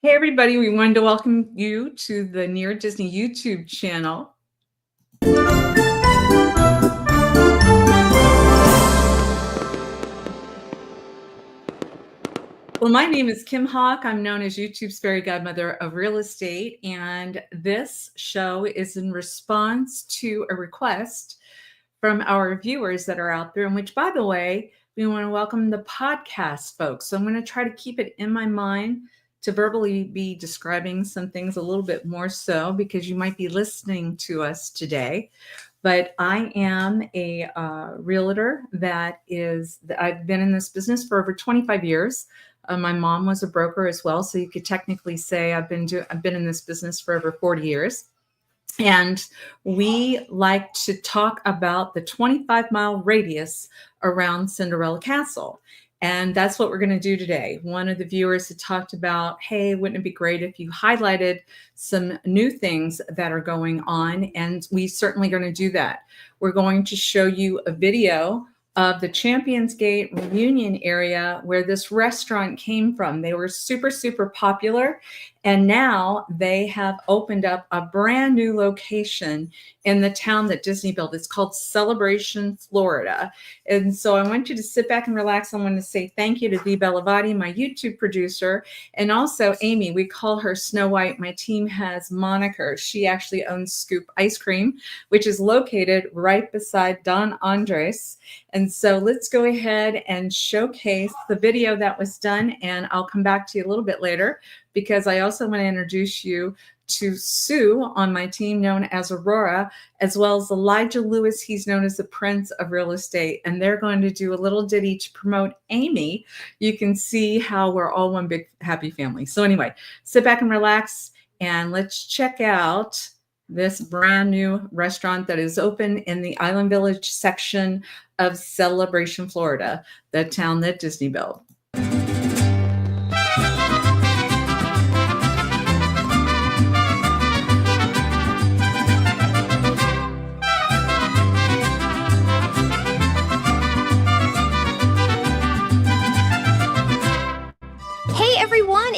Hey, everybody, we wanted to welcome you to the Near Disney YouTube channel. Well, my name is Kim Hawk. I'm known as YouTube's fairy godmother of real estate, and this show is in response to a request from our viewers that are out there, in which, by the way, we want to welcome the podcast folks. So I'm going to try to keep it in my mind to verbally be describing some things a little bit more so, because you might be listening to us today. But I am a realtor I've been in this business for over 25 years. My mom was a broker as well, so you could technically say I've been in this business for over 40 years. And we like to talk about the 25-mile radius around Cinderella Castle. And that's what we're going to do today. One of the viewers had talked about, hey, wouldn't it be great if you highlighted some new things that are going on? And we certainly going to do that. We're going to show you a video of the Champions Gate reunion area where this restaurant came from. They were super, super popular. And now they have opened up a brand new location in the town that Disney built. It's called Celebration, Florida. And so I want you to sit back and relax. I want to say thank you to Dee Bellavati, my YouTube producer, and also Amy. We call her Snow White. My team has moniker. She actually owns Scoop Ice Cream, which is located right beside Don Andres. And so let's go ahead and showcase the video that was done. And I'll come back to you a little bit later, because I also want to introduce you to Sue on my team, known as Aurora, as well as Elijah Lewis. He's known as the Prince of Real Estate, and they're going to do a little ditty to promote Amy. You can see how we're all one big happy family. So anyway, sit back and relax, and let's check out this brand new restaurant that is open in the Island Village section of Celebration, Florida, the town that Disney built.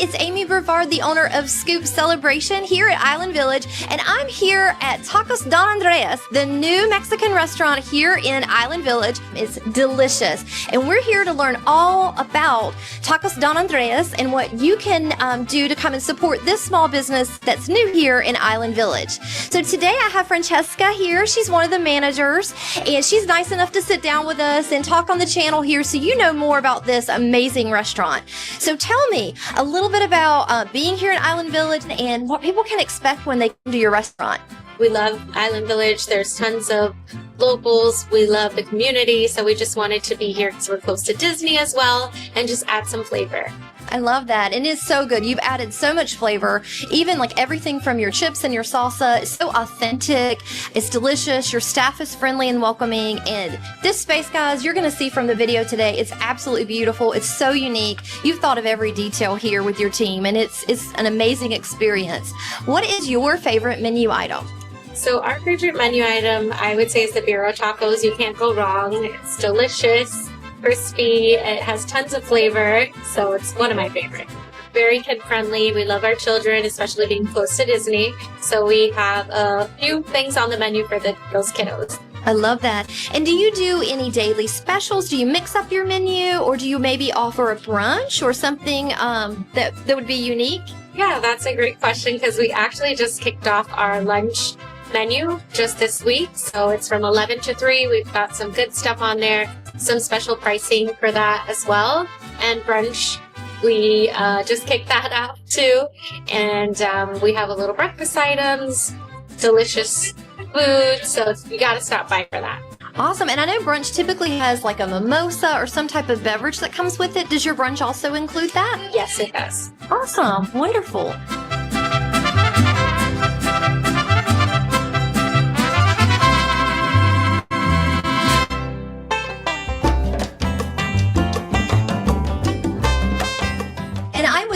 It's Amy Brevard, the owner of Scoop Celebration here at Island Village, and I'm here at Tacos Don Andres, the new Mexican restaurant here in Island Village. It's delicious, and we're here to learn all about Tacos Don Andres and what you can do to come and support this small business that's new here in Island Village. So today I have Francesca here. She's one of the managers, and she's nice enough to sit down with us and talk on the channel here so you know more about this amazing restaurant. So tell me a little bit about being here in Island Village and what people can expect when they come to your restaurant. We love Island Village. There's tons of locals. We love the community. So we just wanted to be here because we're close to Disney as well and just add some flavor. I love that. And it's so good. You've added so much flavor, even like everything from your chips and your salsa. It's so authentic. It's delicious. Your staff is friendly and welcoming. And this space, guys, you're going to see from the video today, it's absolutely beautiful. It's so unique. You've thought of every detail here with your team, and it's an amazing experience. What is your favorite menu item? So our favorite menu item, I would say, is the Birria Tacos. You can't go wrong. It's delicious, crispy. It has tons of flavor. So it's one of my favorites. Very kid-friendly. We love our children, especially being close to Disney. So we have a few things on the menu for those kiddos. I love that. And do you do any daily specials? Do you mix up your menu, or do you maybe offer a brunch or something that would be unique? Yeah, that's a great question, because we actually just kicked off our lunch menu just this week. So it's from 11 to 3. We've got some good stuff on there, some special pricing for that as well. And brunch, we just kicked that out too. And we have a little breakfast items, delicious food. So you got to stop by for that. Awesome. And I know brunch typically has like a mimosa or some type of beverage that comes with it. Does your brunch also include that? Yes, it does. Awesome. Wonderful.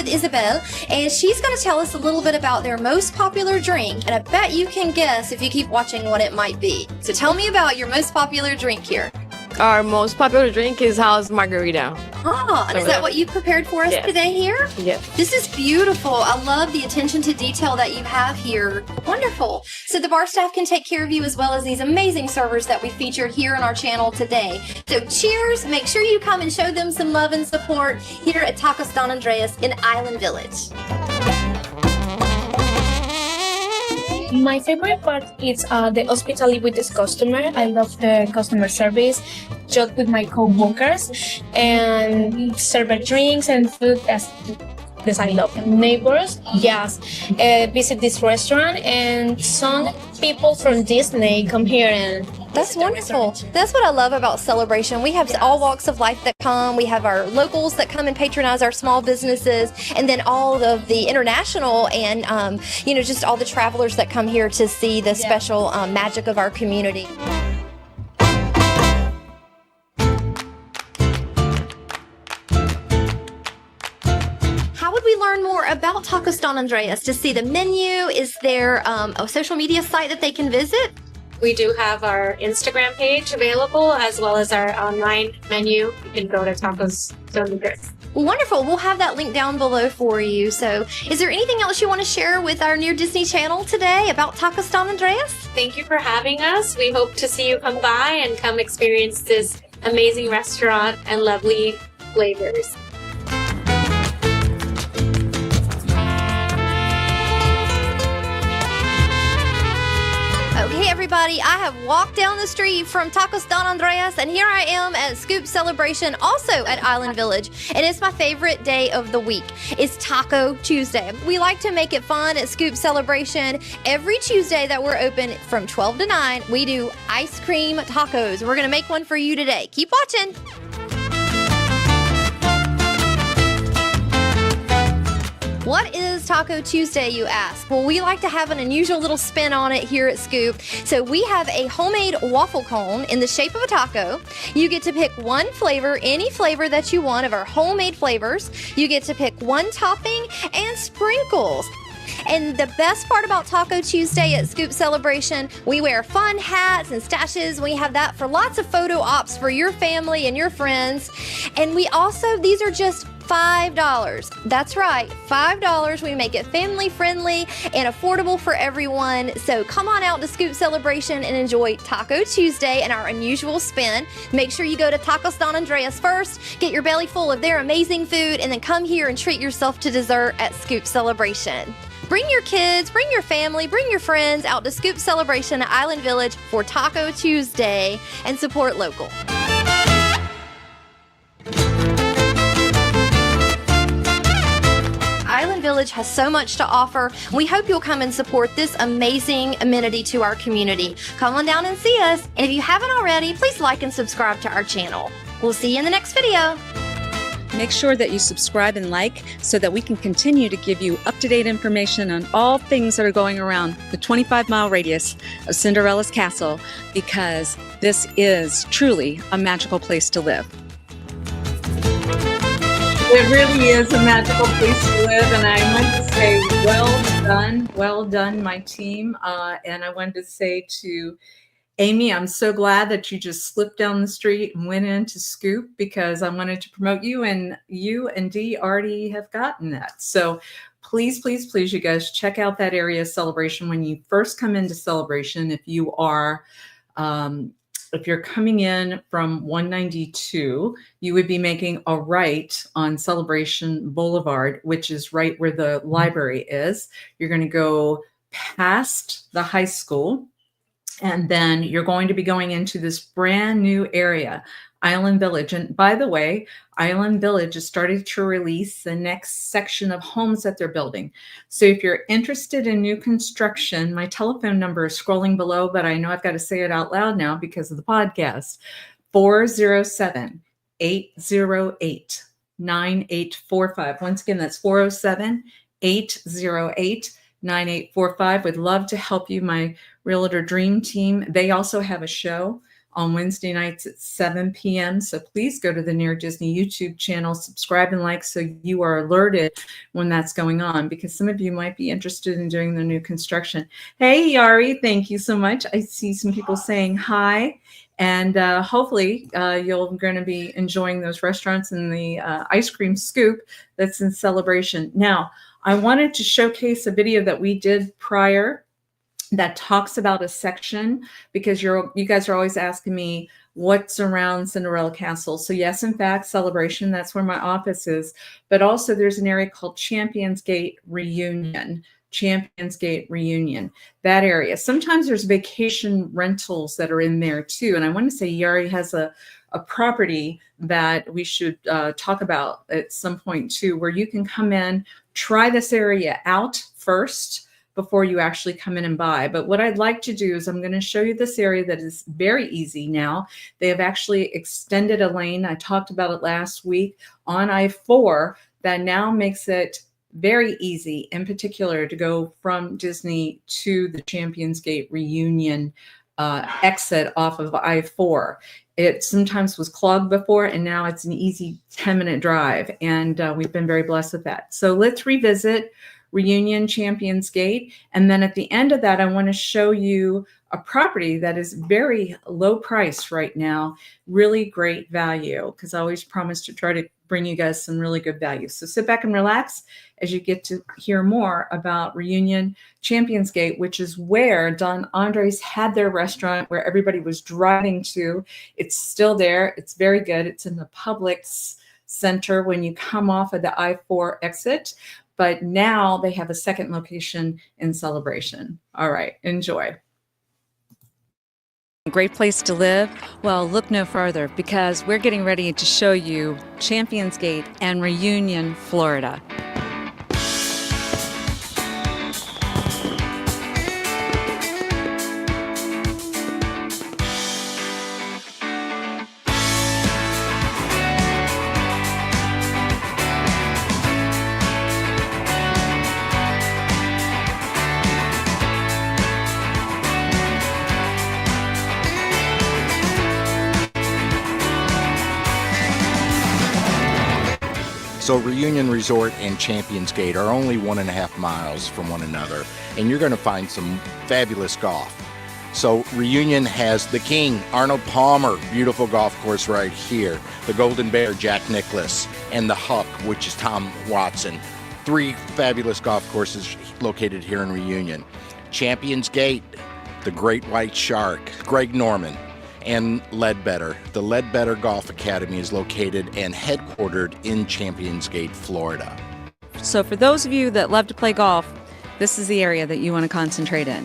Isabel, and she's going to tell us a little bit about their most popular drink, and I bet you can guess if you keep watching what it might be. So tell me about your most popular drink here. our most popular drink is house margarita. Oh, and is that what you prepared for us Yes. today here? Yes. This is beautiful. I love the attention to detail that you have here. Wonderful. So the bar staff can take care of you as well as these amazing servers that we featured here on our channel today. So cheers. Make sure you come and show them some love and support here at Tacos Don Andres in Island Village. My favorite part is the hospitality with this customer. I love the customer service, joke with my co-workers, and serve drinks and food. This I love. Neighbors, yes, visit this restaurant, and some people from Disney come here and That's wonderful. That's what I love about Celebration. We have all walks of life that come. We have our locals that come and patronize our small businesses, and then all of the international and, just all the travelers that come here to see the special magic of our community. How would we learn more about Tacos Don Andres? To see the menu, is there a social media site that they can visit? We do have our Instagram page available as well as our online menu. You can go to Tacos Don Andres. Wonderful. We'll have that link down below for you. So is there anything else you want to share with our Near Disney channel today about Tacos Don Andres? Thank you for having us. We hope to see you come by and come experience this amazing restaurant and lovely flavors. Okay, everybody, I have walked down the street from Tacos Don Andres, and here I am at Scoop Celebration, also at Island Village, and it's my favorite day of the week. It's Taco Tuesday. We like to make it fun at Scoop Celebration. Every Tuesday that we're open from 12 to 9, we do ice cream tacos. We're going to make one for you today. Keep watching. What is Taco Tuesday, you ask? Well, we like to have an unusual little spin on it here at Scoop. So we have a homemade waffle cone in the shape of a taco. You get to pick one flavor, any flavor that you want of our homemade flavors. You get to pick one topping and sprinkles. And the best part about Taco Tuesday at Scoop Celebration, we wear fun hats and stashes. We have that for lots of photo ops for your family and your friends. And we also, these are just $5. That's right, $5. We make it family friendly and affordable for everyone. So come on out to Scoop Celebration and enjoy Taco Tuesday and our unusual spin. Make sure you go to Tacos Don Andres first, get your belly full of their amazing food, and then come here and treat yourself to dessert at Scoop Celebration. Bring your kids, bring your family, bring your friends out to Scoop Celebration at Island Village for Taco Tuesday and support local. Island Village has so much to offer. We hope you'll come and support this amazing amenity to our community. Come on down and see us. And if you haven't already, please like and subscribe to our channel. We'll see you in the next video. Make sure that you subscribe and like so that we can continue to give you up-to-date information on all things that are going around the 25-mile radius of Cinderella's Castle, because this is truly a magical place to live. It really is a magical place to live, and I want to say well done, my team. And I wanted to say to Amy, I'm so glad that you just slipped down the street and went into Scoop, because I wanted to promote you, and you and Dee already have gotten that. So please, please, please, you guys check out that area of Celebration when you first come into Celebration. If you are, if you're coming in from 192, you would be making a right on Celebration Boulevard, which is right where the library is. You're going to go past the high school, and then you're going to be going into this brand new area, Island Village. And by the way, Island Village has started to release the next section of homes that they're building. So if you're interested in new construction, my telephone number is scrolling below, but I know I've got to say it out loud now because of the podcast. 407-808-9845. Once again, that's 407-808-9845. Would love to help you, my Realtor Dream Team. They also have a show on Wednesday nights at 7 p.m. So please go to the Near Disney YouTube channel, subscribe and like so you are alerted when that's going on, because some of you might be interested in doing the new construction. Hey, Yari, thank you so much. I see some people saying hi. And hopefully you're going to be enjoying those restaurants and the ice cream scoop that's in celebration. Now, I wanted to showcase a video that we did prior that talks about a section, because you guys are always asking me what's around Cinderella Castle. So yes, in fact, Celebration, that's where my office is. But also there's an area called Champions Gate Reunion. Champions Gate Reunion, that area. Sometimes there's vacation rentals that are in there too. And I want to say Yari has a property that we should talk about at some point too, where you can come in, try this area out first before you actually come in and buy. But what I'd like to do is I'm going to show you this area that is very easy now. They have actually extended a lane. I talked about it last week on I-4 that now makes it very easy, in particular, to go from Disney to the Champions Gate Reunion exit off of I-4. It sometimes was clogged before, and now it's an easy 10-minute drive. And we've been very blessed with that. So let's revisit Reunion Champions Gate. And then at the end of that, I want to show you a property that is very low price right now, really great value, because I always promise to try to bring you guys some really good value. So sit back and relax as you get to hear more about Reunion Champions Gate, which is where Don Andres had their restaurant, where everybody was driving to. It's still there. It's very good. It's in the Publix Center when you come off of the I-4 exit. But now they have a second location in Celebration. All right, enjoy. Great place to live? Well, look no further, because we're getting ready to show you Champions Gate and Reunion, Florida. So Reunion Resort and Champions Gate are only 1.5 miles from one another, and you're going to find some fabulous golf. So Reunion has the King, Arnold Palmer, beautiful golf course right here, the Golden Bear, Jack Nicklaus, and the Huck, which is Tom Watson. 3 fabulous golf courses located here in Reunion. Champions Gate, the Great White Shark, Greg Norman, and Ledbetter. The Ledbetter Golf Academy is located and headquartered in Champions Gate, Florida. So for those of you that love to play golf, this is the area that you want to concentrate in.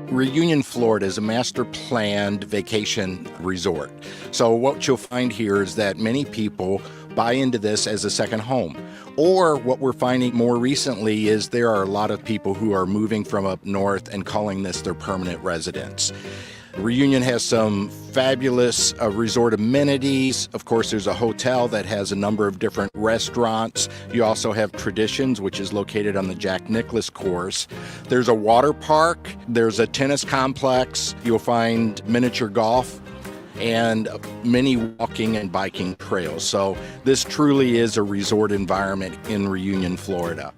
Reunion, Florida is a master planned vacation resort. So what you'll find here is that many people buy into this as a second home. Or what we're finding more recently is there are a lot of people who are moving from up north and calling this their permanent residence. Reunion has some fabulous resort amenities. Of course, there's a hotel that has a number of different restaurants. You also have Traditions, which is located on the Jack Nicklaus course. There's a water park. There's a tennis complex. You'll find miniature golf and many walking and biking trails. So this truly is a resort environment in Reunion, Florida.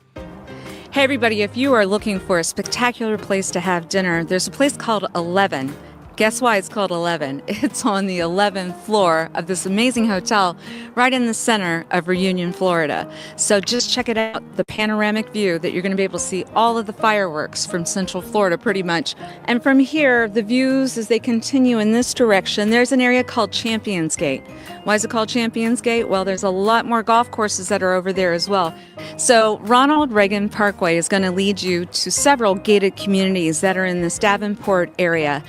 Hey everybody, if you are looking for a spectacular place to have dinner, there's a place called 11. Guess why it's called 11? It's on the 11th floor of this amazing hotel right in the center of Reunion, Florida. So just check it out, the panoramic view that you're going to be able to see all of the fireworks from Central Florida pretty much. And from here, the views as they continue in this direction, there's an area called Champions Gate. Why is it called Champions Gate? Well, there's a lot more golf courses that are over there as well. So Ronald Reagan Parkway is going to lead you to several gated communities that are in this Davenport area.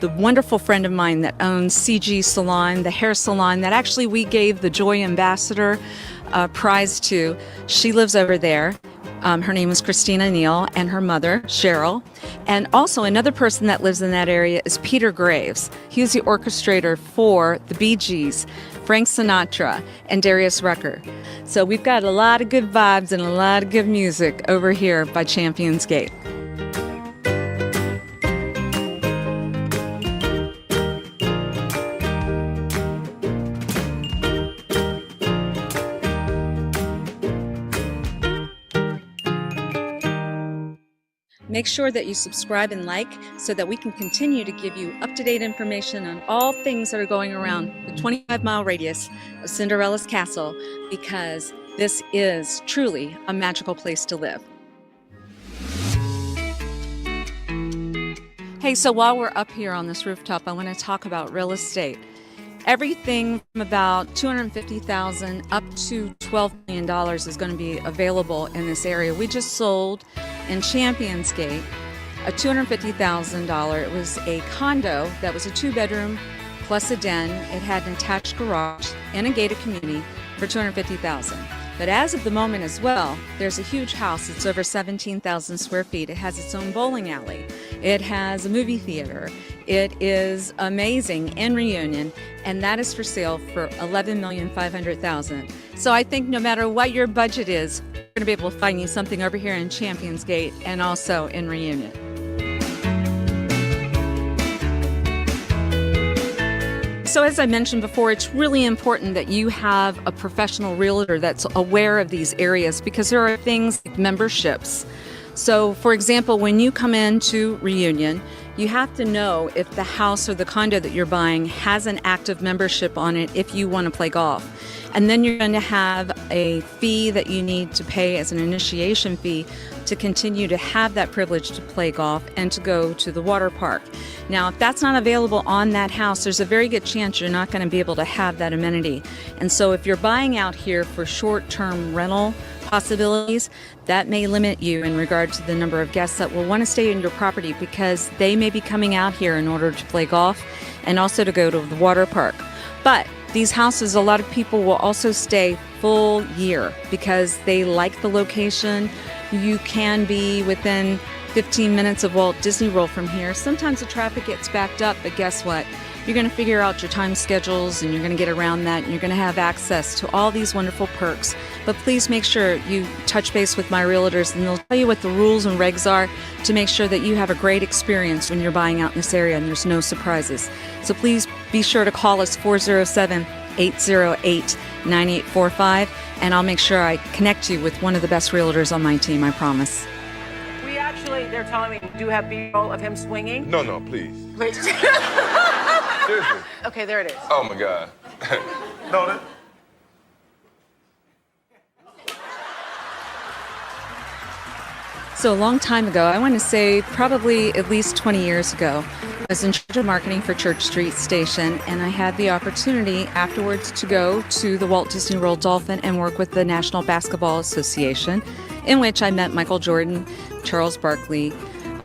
The wonderful friend of mine that owns CG Salon, the hair salon that actually we gave the Joy Ambassador prize to, she lives over there. Her name is Christina Neal, and her mother, Cheryl. And also another person that lives in that area is Peter Graves. He was the orchestrator for the Bee Gees, Frank Sinatra, and Darius Rucker. So we've got a lot of good vibes and a lot of good music over here by Champions Gate. Make sure that you subscribe and like so that we can continue to give you up-to-date information on all things that are going around the 25-mile radius of Cinderella's castle, because this is truly a magical place to live. Hey, so while we're up here on this rooftop, I want to talk about real estate. Everything from about $250,000 up to $12 million is going to be available in this area. We just sold in Champions Gate a $250,000. It was a condo that was a 2-bedroom plus a den. It had an attached garage in a gated community for $250,000. But as of the moment as well, there's a huge house. It's over 17,000 square feet. It has its own bowling alley. It has a movie theater. It is amazing in Reunion, and that is for sale for $11,500,000. So I think no matter what your budget is, we're going to be able to find you something over here in Champions Gate and also in Reunion. So as I mentioned before, it's really important that you have a professional realtor that's aware of these areas, because there are things like memberships. So for example, when you come into Reunion, you have to know if the house or the condo that you're buying has an active membership on it if you want to play golf. And then you're going to have a fee that you need to pay as an initiation fee to continue to have that privilege to play golf and to go to the water park. Now, if that's not available on that house, there's a very good chance you're not going to be able to have that amenity. And so if you're buying out here for short-term rental possibilities, that may limit you in regard to the number of guests that will want to stay in your property, because they may be coming out here in order to play golf and also to go to the water park. But these houses, a lot of people will also stay full year because they like the location. You can be within 15 minutes of Walt Disney World from here. Sometimes the traffic gets backed up, but guess what? You're going to figure out your time schedules and you're going to get around that, and you're going to have access to all these wonderful perks. But please make sure you touch base with my realtors, and they'll tell you what the rules and regs are to make sure that you have a great experience when you're buying out in this area and there's no surprises. So please be sure to call us 407-808-9845, and I'll make sure I connect you with one of the best realtors on my team, I promise. We actually, they're telling me, do have B-roll of him swinging. No, please. Wait. Seriously. Okay, there it is. Oh my God. No, that. So a long time ago, I want to say probably at least 20 years ago, I was in charge of marketing for Church Street Station, and I had the opportunity afterwards to go to the Walt Disney World Dolphin and work with the National Basketball Association, in which I met Michael Jordan, Charles Barkley,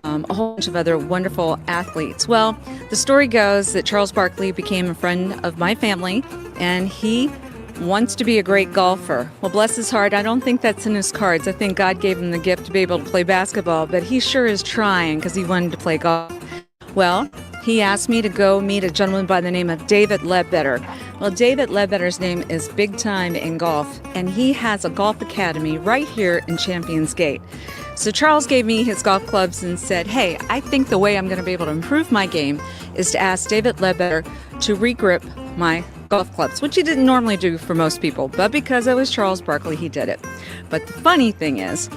a whole bunch of other wonderful athletes. Well, the story goes that Charles Barkley became a friend of my family, and he wants to be a great golfer. Well, bless his heart, I don't think that's in his cards. I think God gave him the gift to be able to play basketball, but he sure is trying because he wanted to play golf. Well, he asked me to go meet a gentleman by the name of David Ledbetter. Well, David Ledbetter's name is big time in golf, and he has a golf academy right here in Champions Gate. So Charles gave me his golf clubs and said, hey, I think the way I'm going to be able to improve my game is to ask David Ledbetter to regrip my golf clubs, which he didn't normally do for most people, but because I was Charles Barkley, he did it. But the funny thing is,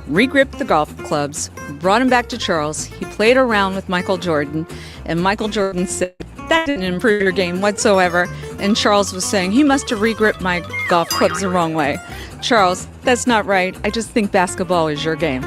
regripped the golf clubs, brought him back to Charles. He played around with Michael Jordan, and Michael Jordan said, that didn't improve your game whatsoever. And Charles was saying, he must have regripped my golf clubs the wrong way. Charles, that's not right. I just think basketball is your game.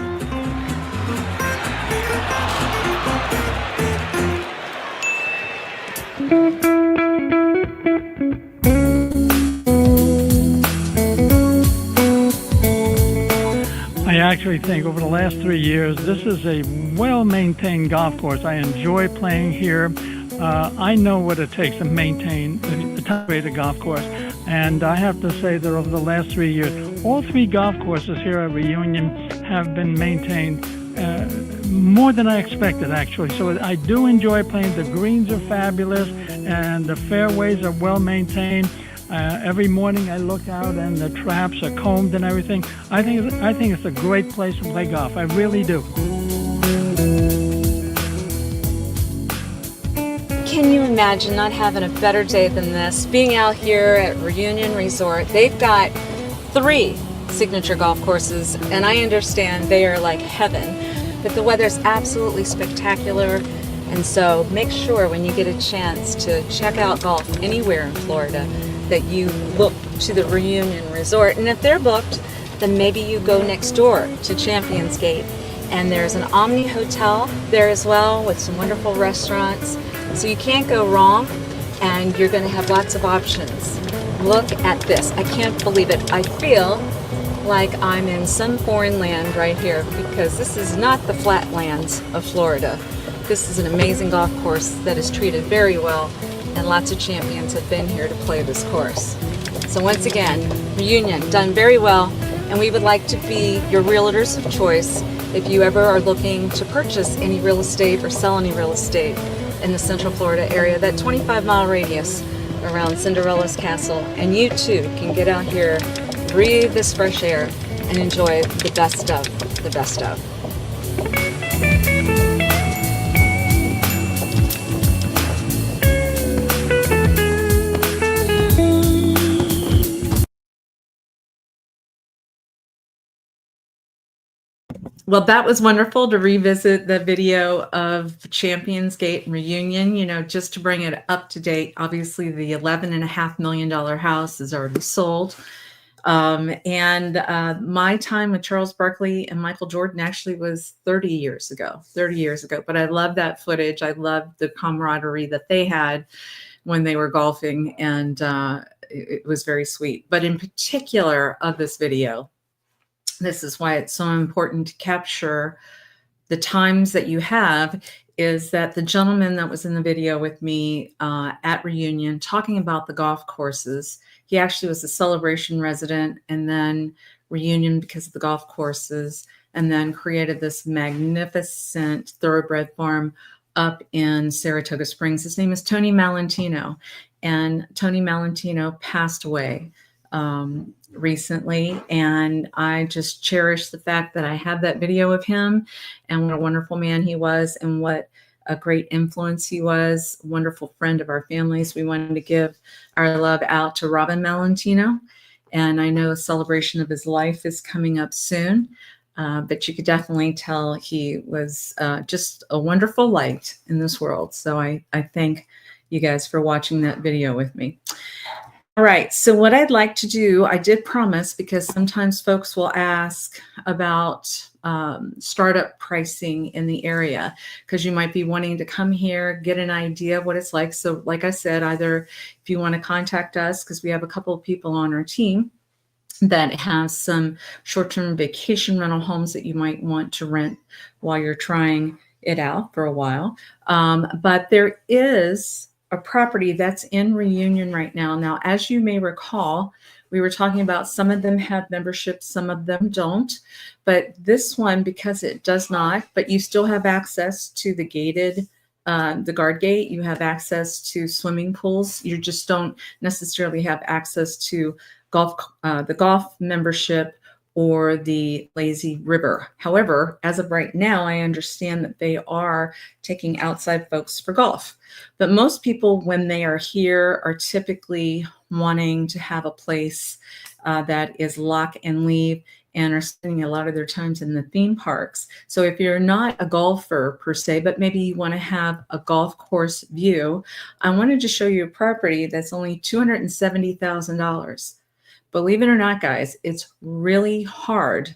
I actually think over the last 3 years, this is a well-maintained golf course. I enjoy playing here. I know what it takes to maintain the top-rated golf course. And I have to say that over the last 3 years, all 3 golf courses here at Reunion have been maintained more than I expected, actually. So I do enjoy playing. The greens are fabulous, and the fairways are well-maintained. Every morning I look out and the traps are combed and everything. I think it's a great place to play golf. I really do. Can you imagine not having a better day than this? Being out here at Reunion Resort, they've got 3 signature golf courses, and I understand they are like heaven. but the weather's absolutely spectacular. And so make sure when you get a chance to check out golf anywhere in Florida that you look to the Reunion Resort. And if they're booked, then maybe you go next door to Champions Gate. And there's an Omni Hotel there as well with some wonderful restaurants. So you can't go wrong, and you're going to have lots of options. Look at this. I can't believe it. I feel like I'm in some foreign land right here because this is not the flatlands of Florida. This is an amazing golf course that is treated very well, and lots of champions have been here to play this course. So once again, Reunion, done very well, and we would like to be your realtors of choice if you ever are looking to purchase any real estate or sell any real estate in the Central Florida area, that 25-mile radius around Cinderella's Castle. And you too can get out here, breathe this fresh air, and enjoy the best of the best of. Well, that was wonderful to revisit the video of Champions Gate and Reunion, you know, just to bring it up to date. Obviously, the $11.5 million house is already sold. My time with Charles Barkley and Michael Jordan actually was 30 years ago. But I love that footage. I love the camaraderie that they had when they were golfing, and it was very sweet. But in particular of this video, this is why it's so important to capture the times that you have, is that the gentleman that was in the video with me at Reunion talking about the golf courses, he actually was a Celebration resident and then Reunion because of the golf courses, and then created this magnificent thoroughbred farm up in Saratoga Springs. His name is Tony Malentino, and Tony Malentino passed away recently, and I just cherish the fact that I have that video of him and what a wonderful man he was and what a great influence he was, wonderful friend of our families. We wanted to give our love out to Robin Malentino, and I know a celebration of his life is coming up soon, but you could definitely tell he was just a wonderful light in this world. So I thank you guys for watching that video with me. All right, so what I'd like to do, I did promise, because sometimes folks will ask about startup pricing in the area, because you might be wanting to come here, get an idea of what it's like. So like I said, either if you want to contact us, because we have a couple of people on our team that have some short-term vacation rental homes that you might want to rent while you're trying it out for a while. But there is a property that's in Reunion right now. Now, as you may recall, we were talking about some of them have memberships, some of them don't. But this one, because it does not, but you still have access to the gated, the guard gate. You have access to swimming pools. You just don't necessarily have access to the golf membership or the lazy river. However, as of right now, I understand that they are taking outside folks for golf. But most people, when they are here, are typically wanting to have a place that is lock and leave, and are spending a lot of their times in the theme parks. So if you're not a golfer per se, but maybe you want to have a golf course view, I wanted to show you a property that's only $270,000. Believe it or not, guys, it's really hard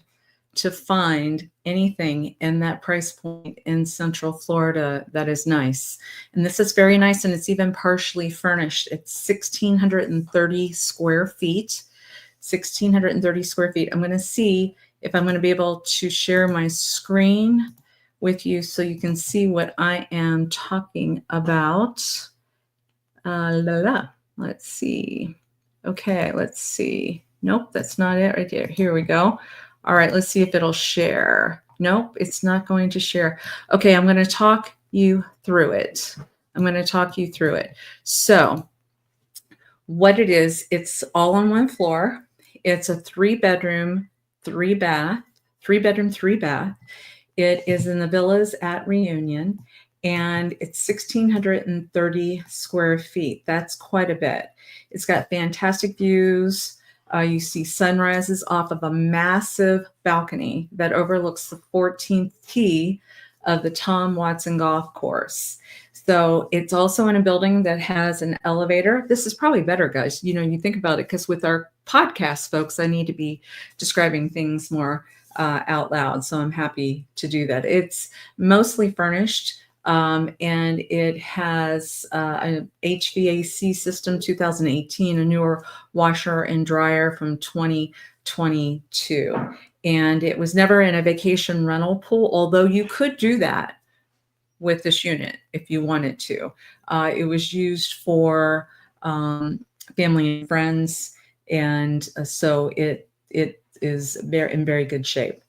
to find anything in that price point in Central Florida that is nice. And this is very nice, and it's even partially furnished. It's 1,630 square feet. 1,630 square feet. I'm going to see if I'm going to be able to share my screen with you so you can see what I am talking about. Let's see. Okay, let's see. Nope, that's not it right there. Here we go. All right, let's see if it'll share. Nope, it's not going to share. Okay, I'm going to talk you through it. So what it is, it's all on one floor. It's a 3-bedroom, 3-bath. It is in the villas at Reunion, and it's 1,630 square feet. That's quite a bit. It's got fantastic views. You see sunrises off of a massive balcony that overlooks the 14th tee of the Tom Watson Golf Course. So it's also in a building that has an elevator. This is probably better, guys. You think about it, because with our podcast folks, I need to be describing things more out loud. So I'm happy to do that. It's mostly furnished. And it has an HVAC system 2018, a newer washer and dryer from 2022. And it was never in a vacation rental pool, although you could do that with this unit if you wanted to. It was used for family and friends, and so it is in very good shape.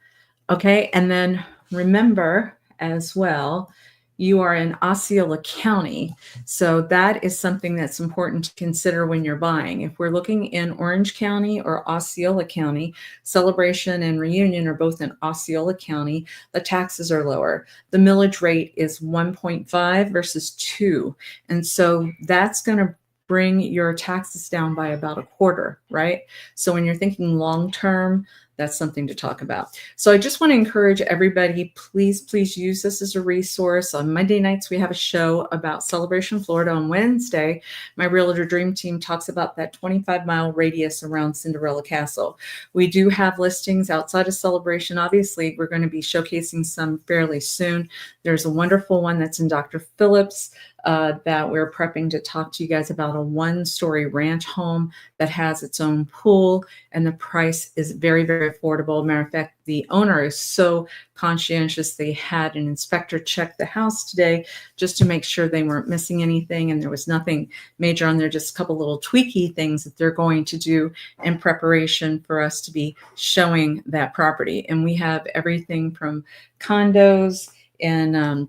Okay, and then remember as well, you are in Osceola County. So that is something that's important to consider when you're buying. If we're looking in Orange County or Osceola County, Celebration and Reunion are both in Osceola County. The taxes are lower. The millage rate is 1.5 versus 2. And so that's going to bring your taxes down by about a quarter, right? So when you're thinking long-term, that's something to talk about. So I just want to encourage everybody, please use this as a resource. On Monday nights, we have a show about Celebration, Florida. On Wednesday, my Realtor Dream Team talks about that 25-mile radius around Cinderella Castle. We do have listings outside of Celebration. Obviously, we're going to be showcasing some fairly soon. There's a wonderful one that's in Dr. Phillips that we're prepping to talk to you guys about, a one-story ranch home that has its own pool, and the price is very, very affordable. Matter of fact, the owner is so conscientious. They had an inspector check the house today just to make sure they weren't missing anything, and there was nothing major on there, just a couple little tweaky things that they're going to do in preparation for us to be showing that property. And we have everything from condos and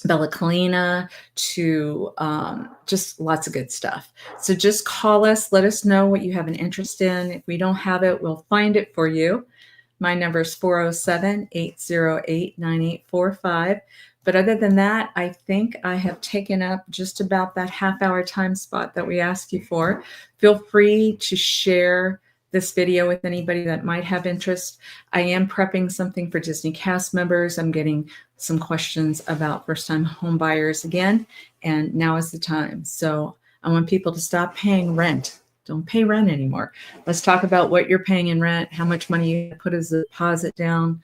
Bella Colina to just lots of good stuff. So just call us. Let us know what you have an interest in. If we don't have it, we'll find it for you. My number is 407-808-9845. But other than that, I think I have taken up just about that half-hour time spot that we asked you for. Feel free to share this video with anybody that might have interest. I am prepping something for Disney cast members. I'm getting some questions about first-time home buyers again, and now is the time. So I want people to stop paying rent. Don't pay rent anymore. Let's talk about what you're paying in rent, how much money you put as a deposit down,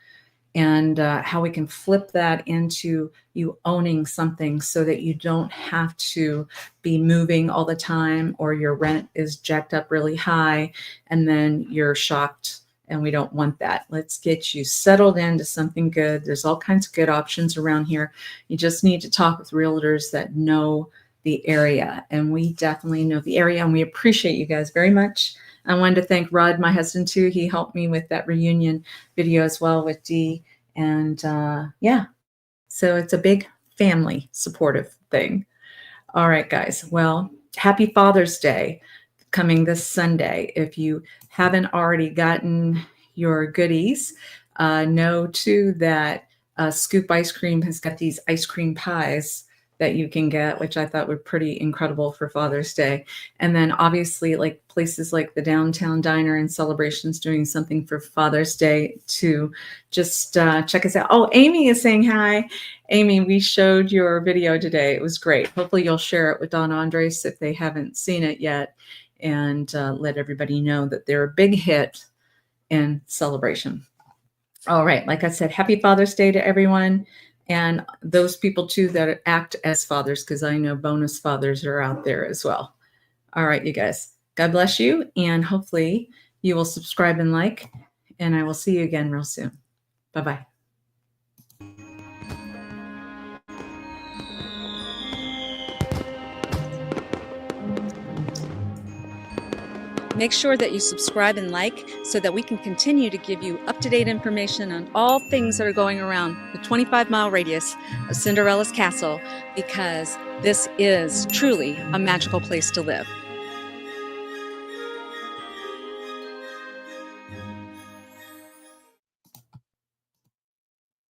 and how we can flip that into you owning something so that you don't have to be moving all the time, or your rent is jacked up really high and then you're shocked, and we don't want that. Let's get you settled into something good. There's all kinds of good options around here. You just need to talk with realtors that know the area, and we definitely know the area, and we appreciate you guys very much. I wanted to thank Rod, my husband, too. He helped me with that reunion video as well with Dee. And yeah, so it's a big family supportive thing. All right, guys. Well, happy Father's Day coming this Sunday. If you haven't already gotten your goodies, know too that Scoop Ice Cream has got these ice cream pies that you can get, which I thought were pretty incredible for Father's Day. And then obviously, like places like the Downtown Diner and Celebrations doing something for Father's Day to just check us out. Oh, Amy is saying hi. Amy, we showed your video today. It was great. Hopefully you'll share it with Don Andres if they haven't seen it yet, and let everybody know that they're a big hit in Celebration. All right. Like I said, happy Father's Day to everyone. And those people, too, that act as fathers, because I know bonus fathers are out there as well. All right, you guys. God bless you. And hopefully you will subscribe and like. And I will see you again real soon. Bye-bye. Make sure that you subscribe and like so that we can continue to give you up-to-date information on all things that are going around the 25-mile radius of Cinderella's castle, because this is truly a magical place to live.